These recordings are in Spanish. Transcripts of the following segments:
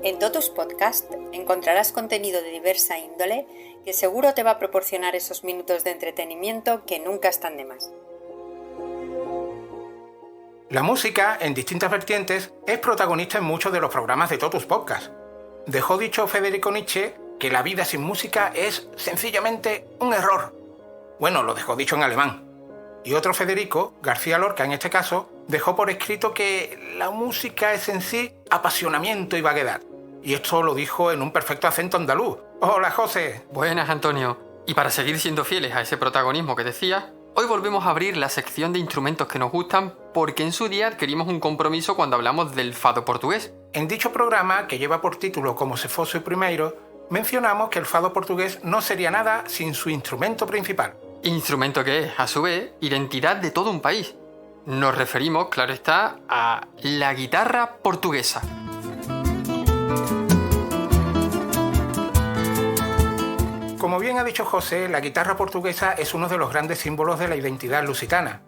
En Totus Podcast encontrarás contenido de diversa índole que seguro te va a proporcionar esos minutos de entretenimiento que nunca están de más. La música, en distintas vertientes, es protagonista en muchos de los programas de Totus Podcast. Dejó dicho Federico Nietzsche que la vida sin música es sencillamente un error. Bueno, lo dejó dicho en alemán. Y otro Federico, García Lorca en este caso, dejó por escrito que la música es en sí apasionamiento y vaguedad. Y esto lo dijo en un perfecto acento andaluz. ¡Hola, José! Buenas, Antonio. Y para seguir siendo fieles a ese protagonismo que decías, hoy volvemos a abrir la sección de instrumentos que nos gustan porque en su día adquirimos un compromiso cuando hablamos del fado portugués. En dicho programa, que lleva por título Como se fosse o primeiro, mencionamos que el fado portugués no sería nada sin su instrumento principal. Instrumento que es, a su vez, identidad de todo un país. Nos referimos, claro está, a la guitarra portuguesa. Como bien ha dicho José, la guitarra portuguesa es uno de los grandes símbolos de la identidad lusitana.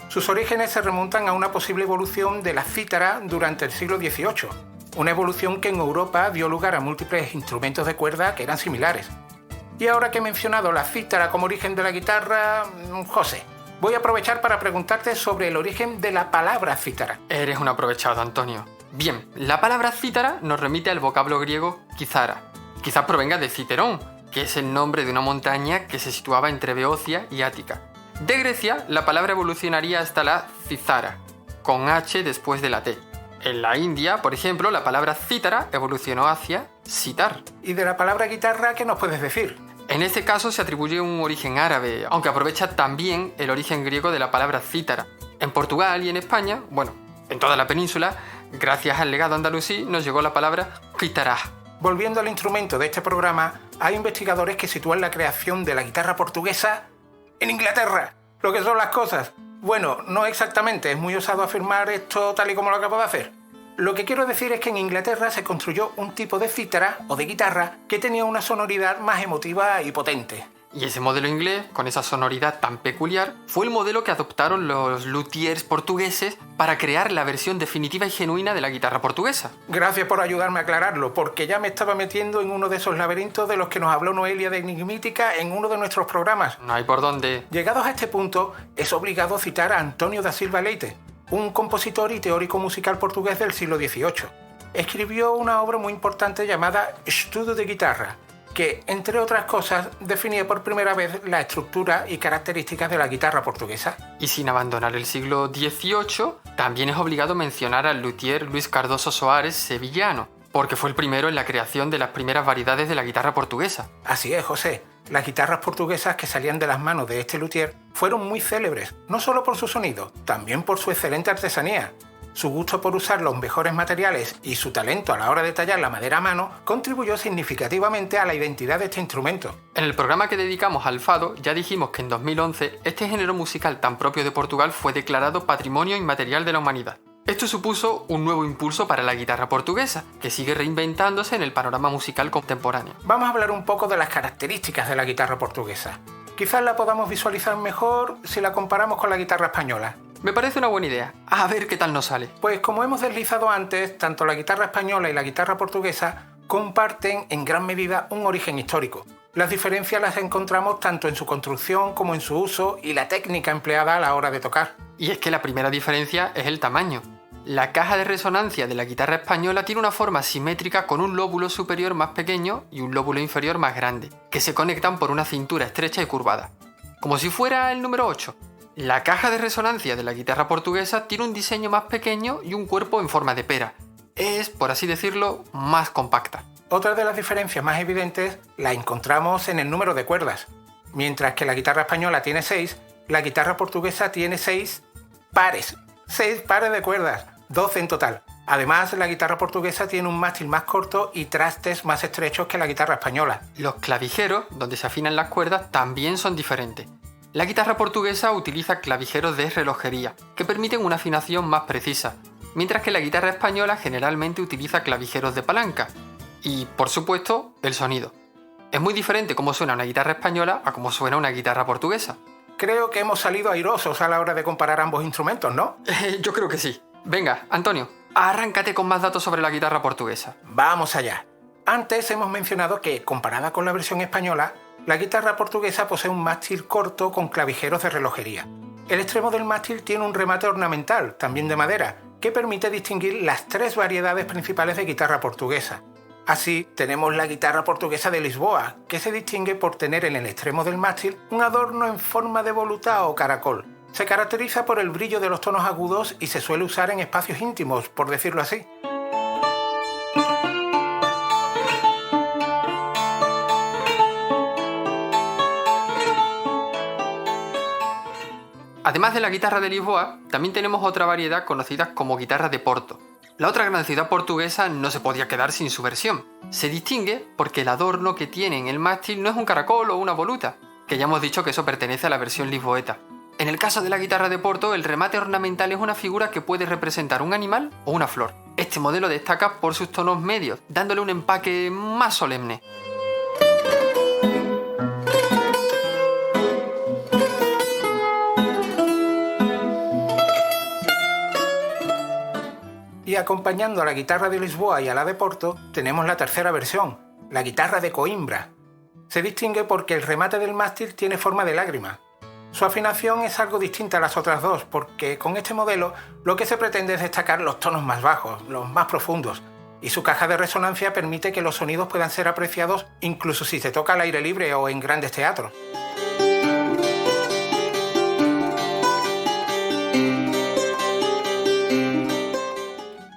Sus orígenes se remontan a una posible evolución de la cítara durante el siglo XVIII, una evolución que en Europa dio lugar a múltiples instrumentos de cuerda que eran similares. Y ahora que he mencionado la cítara como origen de la guitarra, José, voy a aprovechar para preguntarte sobre el origen de la palabra cítara. Eres un aprovechado, Antonio. Bien, la palabra cítara nos remite al vocablo griego kithara. Quizás provenga de Citerón, que es el nombre de una montaña que se situaba entre Beocia y Ática. De Grecia, la palabra evolucionaría hasta la cithara, con H después de la T. En la India, por ejemplo, la palabra cítara evolucionó hacia sitar. ¿Y de la palabra guitarra qué nos puedes decir? En este caso se atribuye un origen árabe, aunque aprovecha también el origen griego de la palabra cítara. En Portugal y en España, bueno, en toda la península, gracias al legado andalusí, nos llegó la palabra guitarra. Volviendo al instrumento de este programa, hay investigadores que sitúan la creación de la guitarra portuguesa en Inglaterra. Lo que son las cosas. Bueno, no exactamente, es muy osado afirmar esto tal y como lo acabo de hacer. Lo que quiero decir es que en Inglaterra se construyó un tipo de cítara o de guitarra que tenía una sonoridad más emotiva y potente. Y ese modelo inglés, con esa sonoridad tan peculiar, fue el modelo que adoptaron los luthiers portugueses para crear la versión definitiva y genuina de la guitarra portuguesa. Gracias por ayudarme a aclararlo, porque ya me estaba metiendo en uno de esos laberintos de los que nos habló Noelia de Enigmítica en uno de nuestros programas. No hay por dónde. Llegados a este punto, es obligado citar a António da Silva Leite, un compositor y teórico musical portugués del siglo XVIII. Escribió una obra muy importante llamada Estudo de Guitarra, que, entre otras cosas, definía por primera vez la estructura y características de la guitarra portuguesa. Y sin abandonar el siglo XVIII, también es obligado mencionar al luthier Luis Cardoso Soares sevillano, porque fue el primero en la creación de las primeras variedades de la guitarra portuguesa. Así es, José. Las guitarras portuguesas que salían de las manos de este luthier fueron muy célebres, no solo por su sonido, también por su excelente artesanía. Su gusto por usar los mejores materiales y su talento a la hora de tallar la madera a mano contribuyó significativamente a la identidad de este instrumento. En el programa que dedicamos al fado ya dijimos que en 2011 este género musical tan propio de Portugal fue declarado Patrimonio Inmaterial de la Humanidad. Esto supuso un nuevo impulso para la guitarra portuguesa, que sigue reinventándose en el panorama musical contemporáneo. Vamos a hablar un poco de las características de la guitarra portuguesa. Quizás la podamos visualizar mejor si la comparamos con la guitarra española. Me parece una buena idea. A ver qué tal nos sale. Pues como hemos deslizado antes, tanto la guitarra española y la guitarra portuguesa comparten en gran medida un origen histórico. Las diferencias las encontramos tanto en su construcción como en su uso y la técnica empleada a la hora de tocar. Y es que la primera diferencia es el tamaño. La caja de resonancia de la guitarra española tiene una forma simétrica con un lóbulo superior más pequeño y un lóbulo inferior más grande, que se conectan por una cintura estrecha y curvada, como si fuera el número 8. La caja de resonancia de la guitarra portuguesa tiene un diseño más pequeño y un cuerpo en forma de pera. Es, por así decirlo, más compacta. Otra de las diferencias más evidentes la encontramos en el número de cuerdas. Mientras que la guitarra española tiene 6, la guitarra portuguesa tiene 6 pares. 6 pares de cuerdas, 12 en total. Además, la guitarra portuguesa tiene un mástil más corto y trastes más estrechos que la guitarra española. Los clavijeros, donde se afinan las cuerdas, también son diferentes. La guitarra portuguesa utiliza clavijeros de relojería, que permiten una afinación más precisa, mientras que la guitarra española generalmente utiliza clavijeros de palanca. Y, por supuesto, el sonido. Es muy diferente cómo suena una guitarra española a cómo suena una guitarra portuguesa. Creo que hemos salido airosos a la hora de comparar ambos instrumentos, ¿no? Yo creo que sí. Venga, Antonio, Arráncate con más datos sobre la guitarra portuguesa. Vamos allá. Antes hemos mencionado que, comparada con la versión española, la guitarra portuguesa posee un mástil corto con clavijeros de relojería. El extremo del mástil tiene un remate ornamental, también de madera, que permite distinguir las 3 variedades principales de guitarra portuguesa. Así, tenemos la guitarra portuguesa de Lisboa, que se distingue por tener en el extremo del mástil un adorno en forma de voluta o caracol. Se caracteriza por el brillo de los tonos agudos y se suele usar en espacios íntimos, por decirlo así. Además de la guitarra de Lisboa, también tenemos otra variedad conocida como guitarra de Porto. La otra gran ciudad portuguesa no se podía quedar sin su versión. Se distingue porque el adorno que tiene en el mástil no es un caracol o una voluta, que ya hemos dicho que eso pertenece a la versión lisboeta. En el caso de la guitarra de Porto, el remate ornamental es una figura que puede representar un animal o una flor. Este modelo destaca por sus tonos medios, dándole un empaque más solemne. Y acompañando a la guitarra de Lisboa y a la de Porto, tenemos la tercera versión, la guitarra de Coimbra. Se distingue porque el remate del mástil tiene forma de lágrima. Su afinación es algo distinta a las otras dos, porque con este modelo lo que se pretende es destacar los tonos más bajos, los más profundos, y su caja de resonancia permite que los sonidos puedan ser apreciados incluso si se toca al aire libre o en grandes teatros.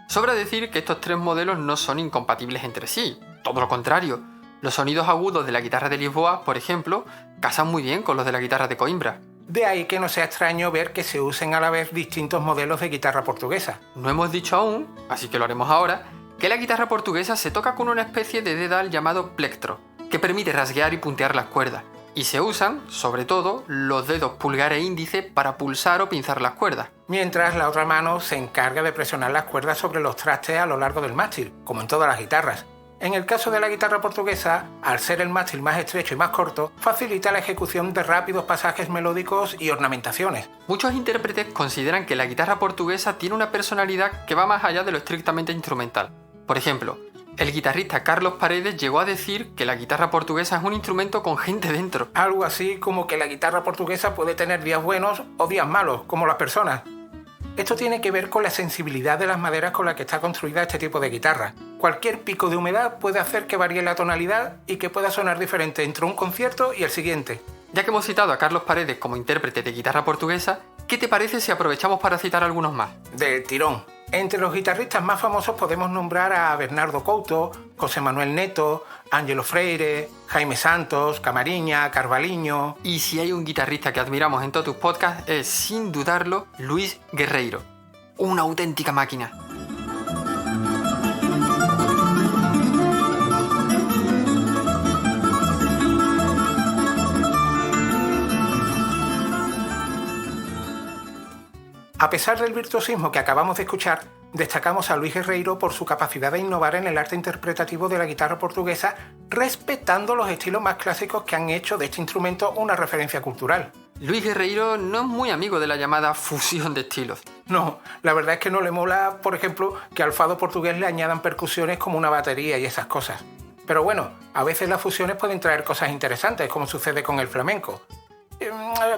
Sobra decir que estos 3 modelos no son incompatibles entre sí, todo lo contrario. Los sonidos agudos de la guitarra de Lisboa, por ejemplo, casan muy bien con los de la guitarra de Coimbra. De ahí que no sea extraño ver que se usen a la vez distintos modelos de guitarra portuguesa. No hemos dicho aún, así que lo haremos ahora, que la guitarra portuguesa se toca con una especie de dedal llamado plectro, que permite rasguear y puntear las cuerdas, y se usan, sobre todo, los dedos pulgar e índice para pulsar o pinzar las cuerdas. Mientras la otra mano se encarga de presionar las cuerdas sobre los trastes a lo largo del mástil, como en todas las guitarras. En el caso de la guitarra portuguesa, al ser el mástil más estrecho y más corto, facilita la ejecución de rápidos pasajes melódicos y ornamentaciones. Muchos intérpretes consideran que la guitarra portuguesa tiene una personalidad que va más allá de lo estrictamente instrumental. Por ejemplo, el guitarrista Carlos Paredes llegó a decir que la guitarra portuguesa es un instrumento con gente dentro. Algo así como que la guitarra portuguesa puede tener días buenos o días malos, como las personas. Esto tiene que ver con la sensibilidad de las maderas con las que está construida este tipo de guitarra. Cualquier pico de humedad puede hacer que varíe la tonalidad y que pueda sonar diferente entre un concierto y el siguiente. Ya que hemos citado a Carlos Paredes como intérprete de guitarra portuguesa, ¿qué te parece si aprovechamos para citar algunos más? Del tirón. Entre los guitarristas más famosos podemos nombrar a Bernardo Couto, José Manuel Neto, Ángelo Freire, Jaime Santos, Camariña, Carvalhinho. Y si hay un guitarrista que admiramos en todos tus podcasts es, sin dudarlo, Luis Guerreiro. Una auténtica máquina. A pesar del virtuosismo que acabamos de escuchar, destacamos a Luis Guerreiro por su capacidad de innovar en el arte interpretativo de la guitarra portuguesa, respetando los estilos más clásicos que han hecho de este instrumento una referencia cultural. Luis Guerreiro no es muy amigo de la llamada fusión de estilos. No, la verdad es que no le mola, por ejemplo, que al fado portugués le añadan percusiones como una batería y esas cosas. Pero bueno, a veces las fusiones pueden traer cosas interesantes, como sucede con el flamenco.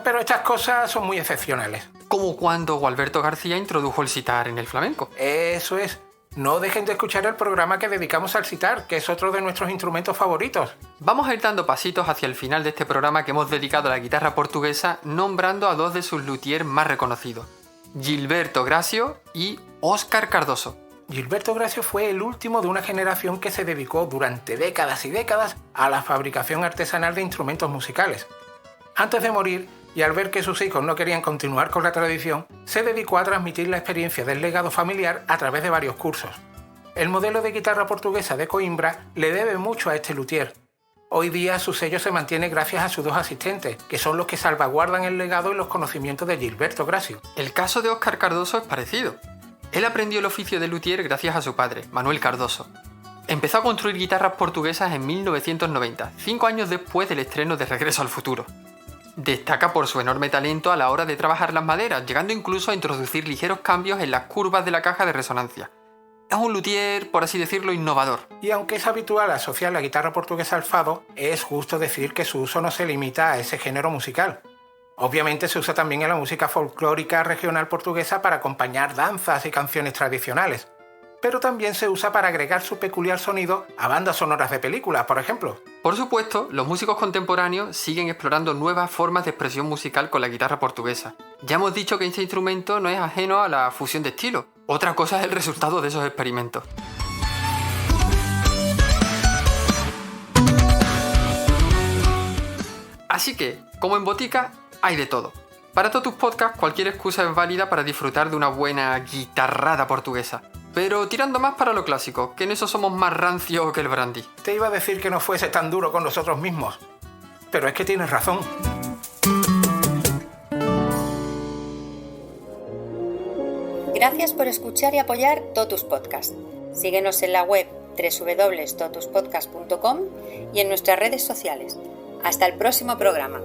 Pero estas cosas son muy excepcionales. Como cuando Gualberto García introdujo el sitar en el flamenco. Eso es. No dejen de escuchar el programa que dedicamos al sitar, que es otro de nuestros instrumentos favoritos. Vamos a ir dando pasitos hacia el final de este programa que hemos dedicado a la guitarra portuguesa, nombrando a 2 de sus luthiers más reconocidos, Gilberto Gracio y Óscar Cardoso. Gilberto Gracio fue el último de una generación que se dedicó durante décadas y décadas a la fabricación artesanal de instrumentos musicales. Antes de morir, y al ver que sus hijos no querían continuar con la tradición, se dedicó a transmitir la experiencia del legado familiar a través de varios cursos. El modelo de guitarra portuguesa de Coimbra le debe mucho a este luthier. Hoy día su sello se mantiene gracias a sus 2 asistentes, que son los que salvaguardan el legado y los conocimientos de Gilberto Gracio. El caso de Óscar Cardoso es parecido. Él aprendió el oficio de luthier gracias a su padre, Manuel Cardoso. Empezó a construir guitarras portuguesas en 1990, 5 años después del estreno de Regreso al Futuro. Destaca por su enorme talento a la hora de trabajar las maderas, llegando incluso a introducir ligeros cambios en las curvas de la caja de resonancia. Es un luthier, por así decirlo, innovador. Y aunque es habitual asociar la guitarra portuguesa al fado, es justo decir que su uso no se limita a ese género musical. Obviamente se usa también en la música folclórica regional portuguesa para acompañar danzas y canciones tradicionales, pero también se usa para agregar su peculiar sonido a bandas sonoras de películas, por ejemplo. Por supuesto, los músicos contemporáneos siguen explorando nuevas formas de expresión musical con la guitarra portuguesa. Ya hemos dicho que este instrumento no es ajeno a la fusión de estilos. Otra cosa es el resultado de esos experimentos. Así que, como en botica, hay de todo. Para todos tus podcasts, cualquier excusa es válida para disfrutar de una buena guitarrada portuguesa. Pero tirando más para lo clásico, que en eso somos más rancios que el brandy. Te iba a decir que no fuese tan duro con nosotros mismos, pero es que tienes razón. Gracias por escuchar y apoyar Totus Podcast. Síguenos en la web www.totuspodcast.com y en nuestras redes sociales. Hasta el próximo programa.